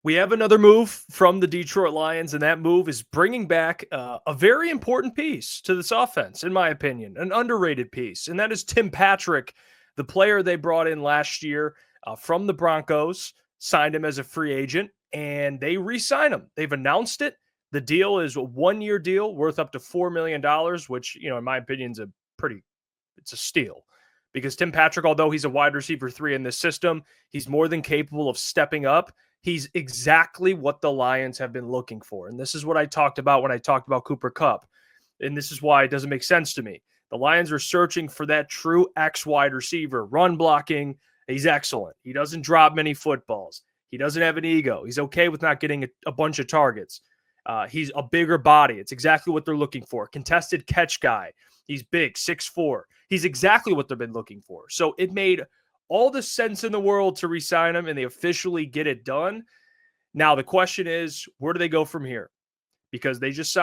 We have another move from the Detroit Lions, and that move is bringing back a very important piece to this offense, in my opinion, an underrated piece, and that is Tim Patrick, the player they brought in last year from the Broncos, signed him as a free agent, and they re-signed him. They've announced it. The deal is a one-year deal worth up to $4 million, which, in my opinion, is it's a steal. Because Tim Patrick, although he's a wide receiver 3 in this system, he's more than capable of stepping up. He's exactly what the Lions have been looking for. And this is what I talked about when I talked about Cooper Kupp. And this is why it doesn't make sense to me. The Lions are searching for that true X wide receiver. Run blocking, he's excellent. He doesn't drop many footballs. He doesn't have an ego. He's okay with not getting a bunch of targets. He's a bigger body. It's exactly what they're looking for. Contested catch guy. He's big, 6'4". He's exactly what they've been looking for. So it made all the sense in the world to re-sign him, and they officially get it done. Now the question is, where do they go from here? Because they just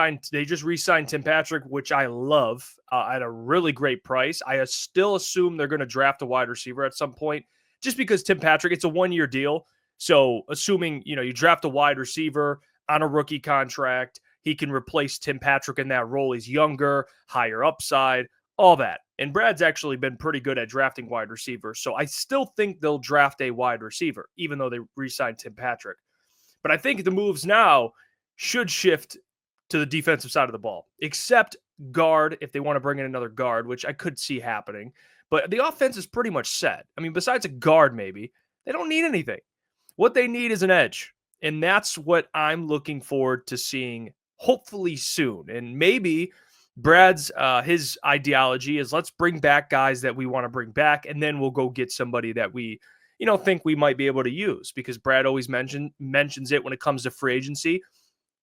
re-signed Tim Patrick, which I love, at a really great price. I still assume they're going to draft a wide receiver at some point, just because Tim Patrick, it's a one-year deal. So assuming, you draft a wide receiver on a rookie contract, he can replace Tim Patrick in that role. He's younger, higher upside, all that. And Brad's actually been pretty good at drafting wide receivers. So I still think they'll draft a wide receiver, even though they re-signed Tim Patrick. But I think the moves now should shift to the defensive side of the ball, except guard if they want to bring in another guard, which I could see happening. But the offense is pretty much set. I mean, besides a guard maybe, they don't need anything. What they need is an edge. And that's what I'm looking forward to seeing hopefully soon. And maybe Brad's his ideology is let's bring back guys that we want to bring back, and then we'll go get somebody that we, think we might be able to use, because Brad always mentions it when it comes to free agency.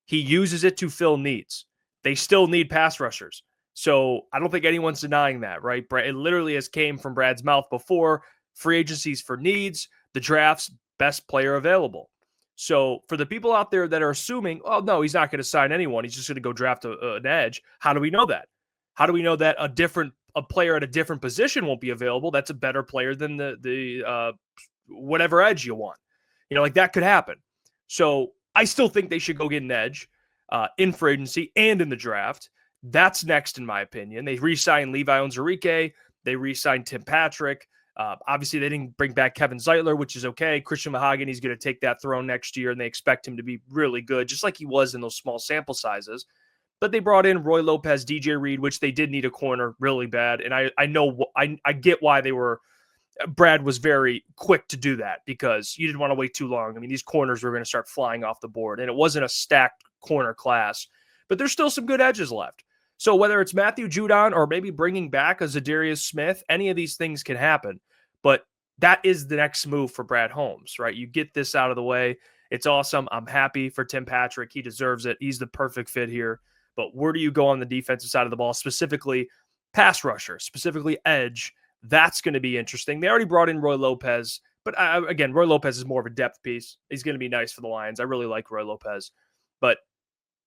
He uses it to fill needs. They still need pass rushers. So I don't think anyone's denying that, right? Brad, it literally has came from Brad's mouth before. Free agencies for needs, the draft's best player available. So for the people out there that are assuming, oh, no, he's not going to sign anyone, he's just going to go draft an edge. How do we know that? How do we know that a player at a different position won't be available that's a better player than the whatever edge you want? Like that could happen. So I still think they should go get an edge in free agency and in the draft. That's next, in my opinion. They re-signed Levi Onwuzurike. They re-signed Tim Patrick. Obviously, they didn't bring back Kevin Zeitler, which is okay. Christian Mahogany's going to take that throne next year, and they expect him to be really good, just like he was in those small sample sizes. But they brought in Roy Lopez, DJ Reed, which they did need a corner really bad. And I get why Brad was very quick to do that, because you didn't want to wait too long. I mean, these corners were going to start flying off the board, and it wasn't a stacked corner class. But there's still some good edges left. So whether it's Matthew Judon or maybe bringing back a Zadarius Smith, any of these things can happen. But that is the next move for Brad Holmes, right? You get this out of the way. It's awesome. I'm happy for Tim Patrick. He deserves it. He's the perfect fit here. But where do you go on the defensive side of the ball, specifically pass rusher, specifically edge? That's going to be interesting. They already brought in Roy Lopez. But again, Roy Lopez is more of a depth piece. He's going to be nice for the Lions. I really like Roy Lopez. But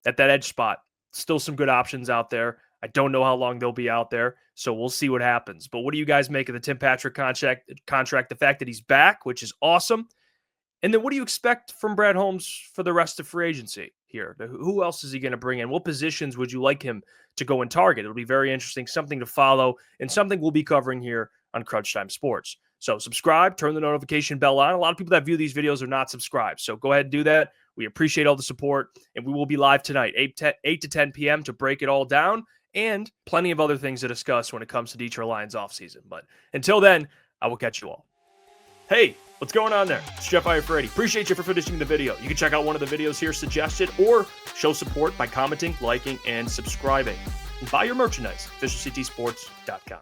at that edge spot, still some good options out there. I don't know how long they'll be out there, so we'll see what happens. But what do you guys make of the Tim Patrick contract, the fact that he's back, which is awesome? And then what do you expect from Brad Holmes for the rest of free agency here? Who else is he going to bring in? What positions would you like him to go and target? It'll be very interesting, something to follow, and something we'll be covering here on Crunch Time Sports. So subscribe, turn the notification bell on. A lot of people that view these videos are not subscribed, so go ahead and do that. We appreciate all the support, and we will be live tonight, 8 to 10 p.m. to break it all down, and plenty of other things to discuss when it comes to Detroit Lions offseason. But until then, I will catch you all. Hey, what's going on there? It's Jeff Iafrate. Appreciate you for finishing the video. You can check out one of the videos here suggested, or show support by commenting, liking, and subscribing. And buy your merchandise, officialctsports.com.